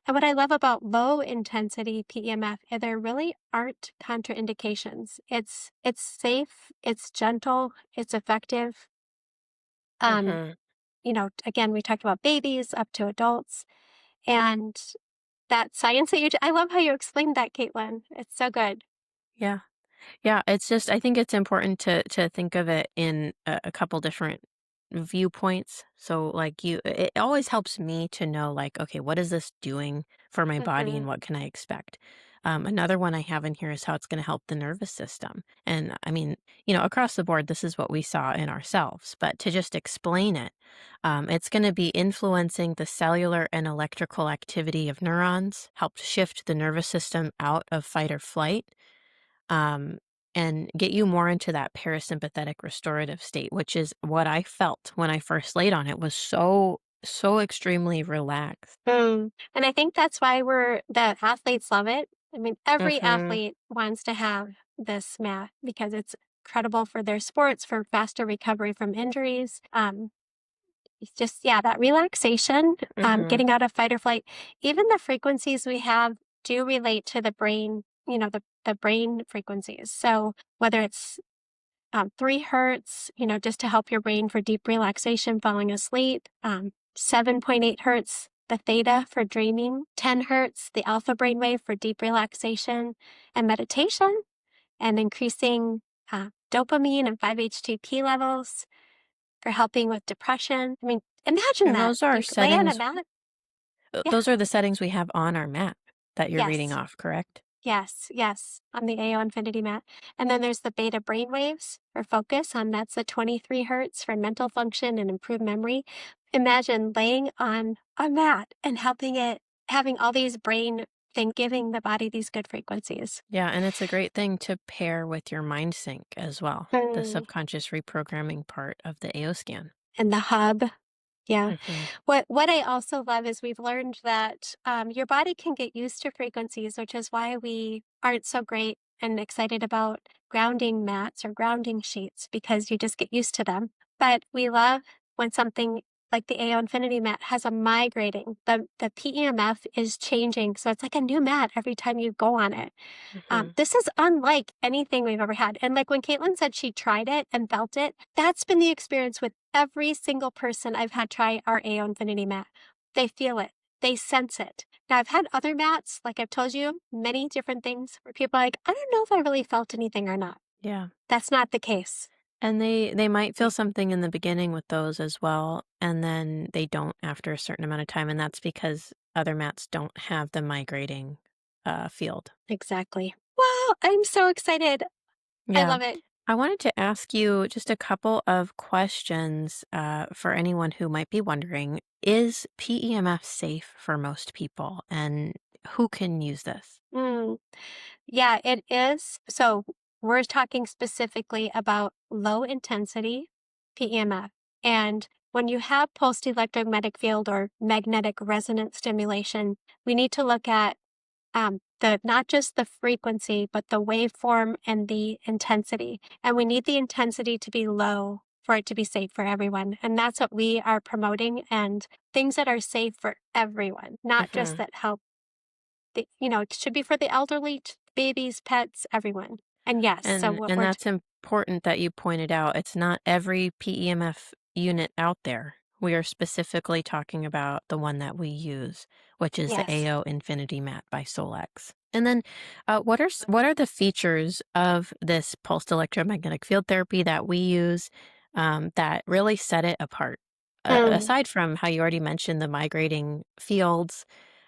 And what I love about low intensity PEMF, there really aren't contraindications. It's safe, it's gentle, it's effective. Um, Mm-hmm. Again, we talked about babies up to adults, and that science that I love how you explained that, Katelyn. It's so good. Yeah. Yeah, it's just I think it's important to think of it in a couple different viewpoints. So like it always helps me to know like, okay, what is this doing for my body Hmm. and what can I expect? Another one I have in here is how it's going to help the nervous system. And I mean, across the board, this is what we saw in ourselves. But to just explain it, it's going to be influencing the cellular and electrical activity of neurons, help shift the nervous system out of fight or flight, um, and get you more into that parasympathetic restorative state, which is what I felt when I first laid on it, was so extremely relaxed. And I think that's why the athletes love it. I mean, every Mm-hmm. athlete wants to have this mat because it's incredible for their sports, for faster recovery from injuries. It's just, that relaxation, Mm-hmm. getting out of fight or flight. Even the frequencies we have do relate to the brain, the brain frequencies. So whether it's 3 hertz, just to help your brain for deep relaxation, falling asleep, 7.8 hertz, the theta for dreaming, 10 hertz, the alpha brainwave for deep relaxation and meditation, and increasing dopamine and 5-HTP levels for helping with depression. I mean, imagine And that. those are You lay on a settings. mat. Yeah. Those are the settings we have on our map that you're reading Yes. off, correct? Yes, on the AO Infinity mat. And then there's the beta brainwaves for focus. That's the 23 hertz for mental function and improved memory. imagine laying on a mat and having all these brain thing, giving the body these good frequencies. Yeah, and it's a great thing to pair with your mind sync as well, the Mm. subconscious reprogramming part of the AO scan. And the hub. Yeah. Mhm. What I also love is we've learned that your body can get used to frequencies, which is why we aren't so great and excited about grounding mats or grounding sheets because you just get used to them. But we love when something like the AO Infinity mat has a migrating. The PEMF is changing, so it's like a new mat every time you go on it. Mhm. This is unlike anything we've ever had. And like when Katelyn said she tried it and felt it, that's been the experience with every single person I've had try our AO Infinity mat. They feel it, they sense it. Now, I've had other mats, like I've told you, many different things where people are like, I don't know if I really felt anything or not. Yeah. That's not the case. And they might feel something in the beginning with those as well, and then they don't after a certain amount of time, and that's because other mats don't have the migrating field. Exactly. Wow, I'm so excited. I Yeah. love it. I wanted to ask you just a couple of questions for anyone who might be wondering. Is PEMF safe for most people, and who can use this? Mm. Yeah, it is. So we're talking specifically about low intensity PEMF. And when you have pulsed electromagnetic field or magnetic resonance stimulation, we need to look at the not just the frequency, but the waveform and the intensity. And we need the intensity to be low for it to be safe for everyone. And that's what we are promoting and things that are safe for everyone, not just Mhm. that help it should be for the elderly, babies, pets, everyone. And yes, so what And we're that's important that you pointed out. It's not every PEMF unit out there. We are specifically talking about the one that we use, which is the yes. AO Infinity Mat by Solex. And then, what are the features of this pulsed electromagnetic field therapy that we use that really set it apart? Mm. Aside from how you already mentioned the migrating fields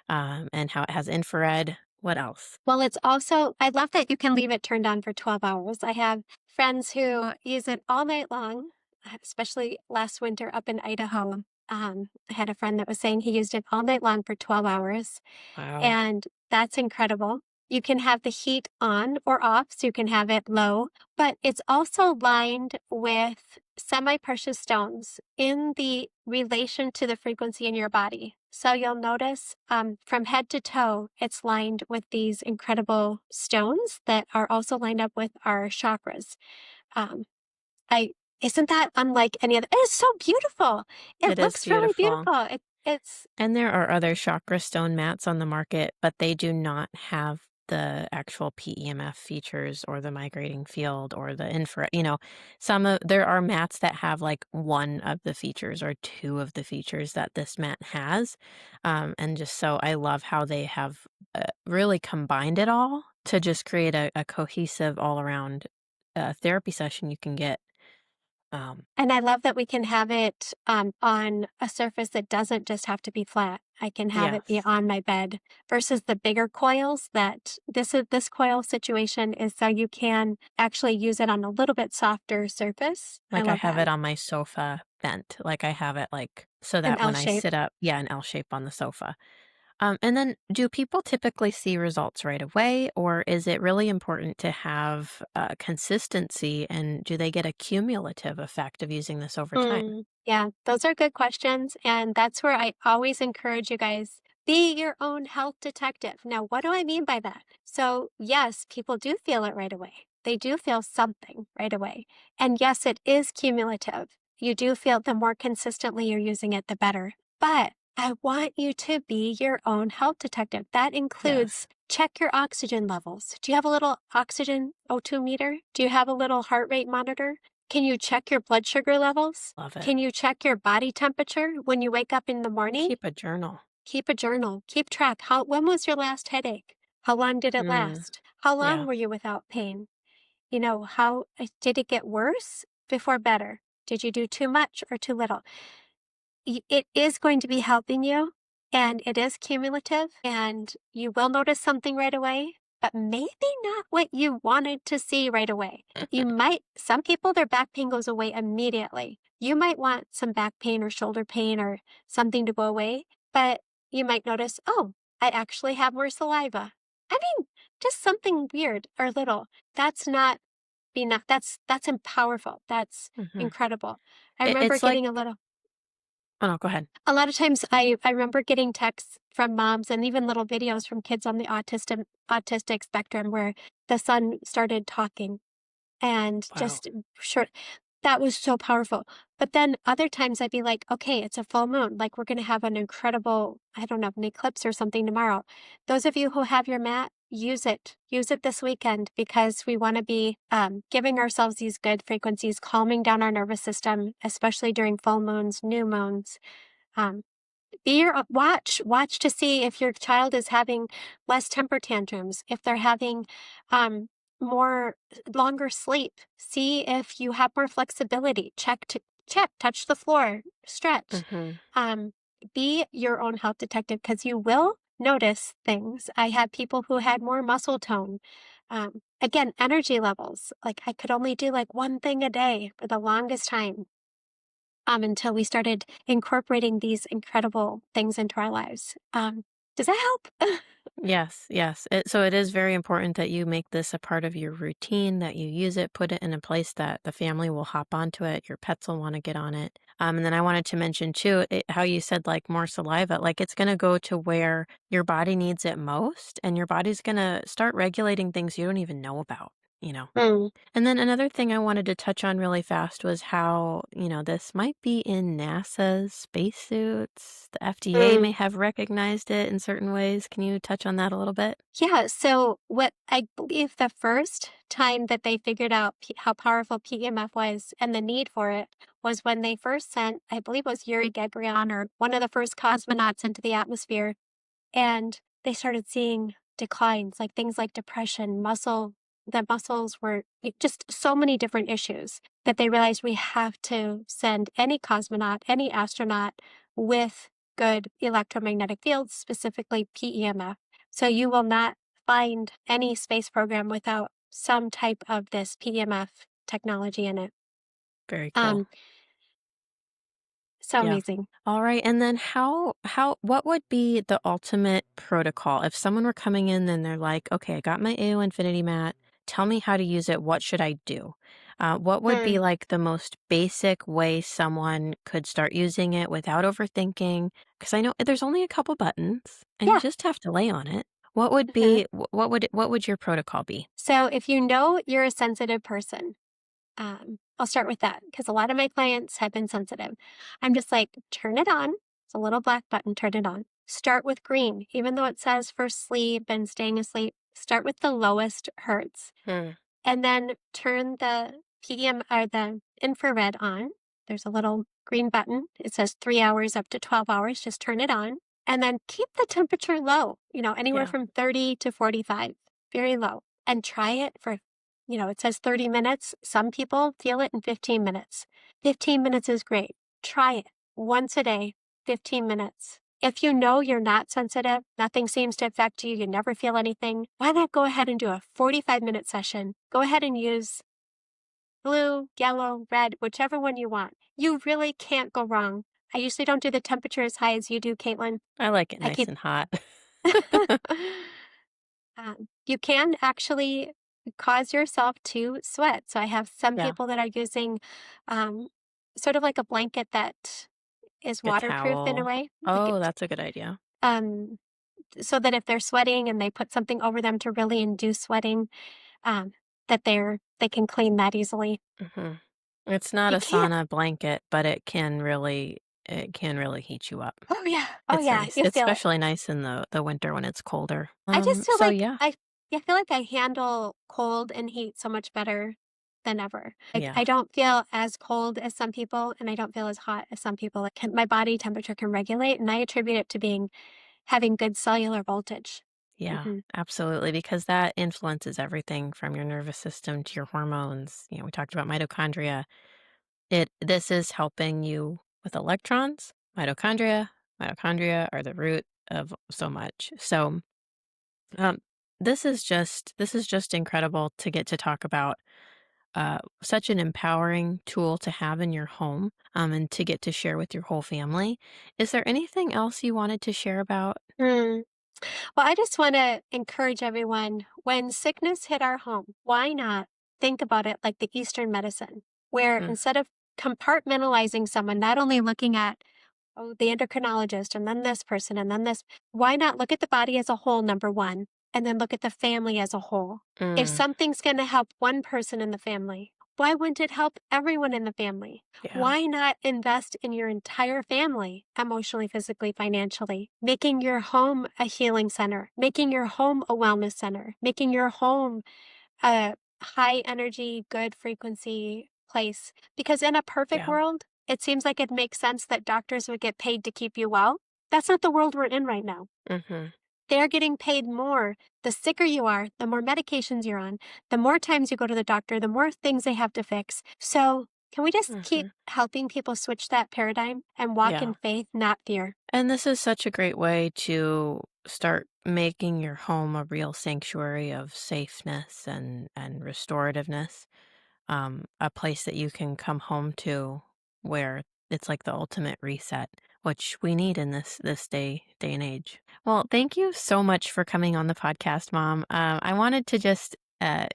and how it has infrared, what else? Well, it's also, I love that you can leave it turned on for 12 hours. I have friends who use it all night long, especially last winter up in Idaho. I had a friend that was saying he used it all night long for 12 hours. Wow. And that's incredible. You can have the heat on or off, so you can have it low, but it's also lined with semi-precious stones in the relation to the frequency in your body. So you'll notice from head to toe, it's lined with these incredible stones that are also lined up with our chakras. Um, I Isn't that unlike any other? It is so beautiful. It It is looks really beautiful. beautiful. It's And there are other chakra stone mats on the market, but they do not have the actual PEMF features or the migrating field or the infrared. There are mats that have like one of the features or two of the features that this mat has. And just so I love how they have really combined it all to just create a cohesive all around therapy session you can get. And I love that we can have it on a surface that doesn't just have to be flat. I can have it be Yes. on my bed versus the bigger coils that this coil situation is so you can actually use it on a little bit softer surface. I Like, I love have that. it on my sofa bent, like, I have it, like, so An that L when I shape. sit up yeah, an L shape on the sofa. And then do people typically see results right away, or is it really important to have, consistency, and do they get a cumulative effect of using this over time? Yeah, those are good questions. And that's where I always encourage you guys be your own health detective. Now, what do I mean by that? So, yes, people do feel it right away. They do feel something right away. And yes, it is cumulative. You do feel the more consistently you're using it, the better. But I want you to be your own health detective. That Yes. includes check your oxygen levels. Do you have a little oxygen O2 meter? Do you have a little heart rate monitor? Can you check your blood sugar levels? Love it. Can you check your body temperature when you wake up in the morning? Keep a journal. Keep a journal. Keep track. When was your last headache? How long did it Mm, last? How long yeah. were you without pain? How did it get worse before better? Did you do too much or too little? It is going to be helping you and it is cumulative and you will notice something right away. but maybe not what you wanted to see right away. Some people, their back pain goes away immediately. You might want some back pain or shoulder pain or something to go away, but you might notice, oh, I actually have more saliva. I mean, just something weird or little. That's not enough. That's powerful. That's Mhm. incredible. I remember It's like getting a little oh, no, go ahead. a lot of times I remember getting texts from moms and even little videos from kids on the autistic spectrum where the son started talking and Wow. just sure that was so powerful. But then other times I'd be like, okay, it's a full moon. Like we're going to have an incredible, I don't know, an eclipse or something tomorrow. Those of you who have your mat, use it. Use it this weekend because we want to be giving ourselves these good frequencies, calming down our nervous system, especially during full moons, new moons. Um, be your watch to see if your child is having less temper tantrums, if they're having more longer sleep. See if you have more flexibility. Check, touch the floor, stretch. Mhm. Um, be your own health detective because you will notice things. I had people who had more muscle tone. Again, energy levels. Like I could only do like one thing a day for the longest time until we started incorporating these incredible things into our lives. Does that help? Yes, yes. So it is very important that you make this a part of your routine, that you use it, put it in a place that the family will hop onto it, your pets will want to get on it. And then I wanted to mention too, how you said like more saliva, like it's going to go to where your body needs it most, and your body's going to start regulating things you don't even know about, you know? Mm, And then another thing I wanted to touch on really fast was how, this might be in NASA's spacesuits. The FDA mm. may have recognized it in certain ways. Can you touch on that a little bit? Yeah. So, what I believe the first time that they figured out how powerful PEMF was and the need for it was when they first sent, I believe it was Yuri Gagarin or one of the first cosmonauts into the atmosphere. And they started seeing declines, like things like depression, the muscles were just so many different issues that they realized we have to send any cosmonaut, any astronaut with good electromagnetic fields, specifically PEMF. So you will not find any space program without some type of this PEMF technology in it. Very cool. Um, so Yeah. amazing. All right. And then what would be the ultimate protocol if someone were coming in and they're like, okay, I got my AO Infinity mat. Tell me how to use it. What should I do? What would be Mm, like the most basic way someone could start using it without overthinking? Because I know there's only a couple buttons and you yeah. just have to lay on it. What would Mhm. be, what would your protocol be? So if you know you're a sensitive person, I'll start with that because a lot of my clients have been sensitive. I'm just like, turn it on. It's a little black button, turn it on. Start with green, even though it says for sleep and staying asleep, start with the lowest hertz Hmm. and then turn the PM or the infrared on. There's a little green button. It says 3 hours up to 12 hours. Just turn it on and then keep the temperature low, anywhere Yeah. from 30 to 45, very low. And try it for, it says 30 minutes. Some people feel it in 15 minutes. 15 minutes is great. Try it once a day, 15 minutes. If you know you're not sensitive, nothing seems to affect you, you never feel anything, why not go ahead and do a 45-minute session? Go ahead and use blue, yellow, red, whichever one you want. You really can't go wrong. I usually don't do the temperature as high as you do, Caitlin. I like it I nice keep and hot. you can actually cause yourself to sweat. So I have some Yeah. people that are using um, sort of like a blanket that is A waterproof in a towel. way. Like Oh, it, that's a good idea. um, so that if they're sweating and they put something over them to really induce sweating, um, that they can clean that easily. Mhm. It's not You a can't. sauna blanket, but it can really heat you up. Oh yeah. Oh It's yeah. nice. You It's feel it. especially nice in the winter when it's colder. I just feel So like yeah. I feel like I handle cold and heat so much better than ever. Like Yeah. I don't feel as cold as some people, and I don't feel as hot as some people. My body temperature can regulate, and I attribute it to being having good cellular voltage. Yeah, Hmm. absolutely, because that influences everything from your nervous system to your hormones. We talked about mitochondria. This is helping you with electrons. Mitochondria are the root of so much. So, um, this is just incredible to get to talk about. Such an empowering tool to have in your home, and to get to share with your whole family. Is there anything else you wanted to share about? Hmm. Well, I just want to encourage everyone when sickness hit our home, why not think about it like the Eastern medicine, where Mm, instead of compartmentalizing someone, not only looking at the endocrinologist and then this person and then this, why not look at the body as a whole, number one, and then look at the family as a whole? If mm, something's going to help one person in the family, why wouldn't it help everyone in the family? yeah, Why not invest in your entire family, emotionally, physically, financially, making your home a healing center, making your home a wellness center, making your home a high energy, good frequency place? Because in a perfect yeah. world, it seems like it makes sense that doctors would get paid to keep you well. That's not the world we're in right now. Mm-hmm, They're getting paid more. The sicker you are, the more medications you're on, the more times you go to the doctor, the more things they have to fix. So, can we just mm-hmm. keep helping people switch that paradigm and walk in Yeah. faith, not fear? And this is such a great way to start making your home a real sanctuary of safeness and restorativeness. A place that you can come home to where it's like the ultimate reset, which we need in this day and age. Well, thank you so much for coming on the podcast, Mom. I wanted to just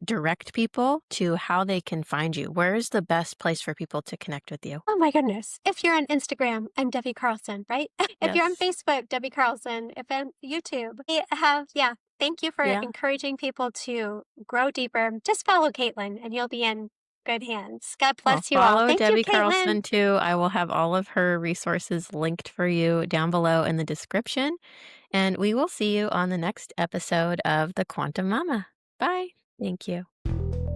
direct people to how they can find you. Where is the best place for people to connect with you? Oh my goodness. If you're on Instagram, I'm Debbie Carlson, right? If you're on Yes. Facebook, Debbie Carlson. If on YouTube, we have, yeah, thank you for Yeah. encouraging people to grow deeper. Just follow Katelyn and you'll be in good hands. God Well, bless you all. follow Thank you, Debbie Katelyn. Carlson too. I will have all of her resources linked for you down below in the description. And we will see you on the next episode of the Quantum Mama. Bye. Thank you.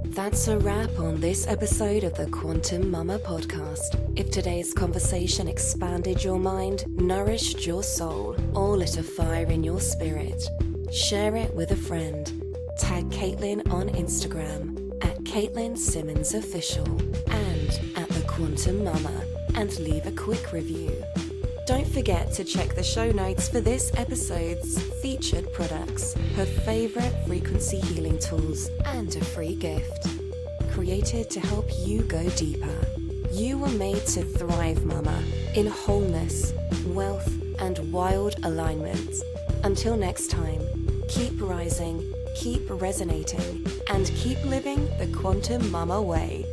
That's a wrap on this episode of the Quantum Mama Podcast. If today's conversation expanded your mind, nourished your soul, or lit a fire in your spirit, share it with a friend. Tag Katelyn on Instagram at Katelyn Simmons Official and at the Quantum Mama, and leave a quick review. Don't forget to check the show notes for this episode's featured products, her favorite frequency healing tools, and a free gift. Created to help you go deeper. You were made to thrive, Mama, in wholeness, wealth, and wild alignment. Until next time, keep rising, keep resonating, and keep living the Quantum Mama way.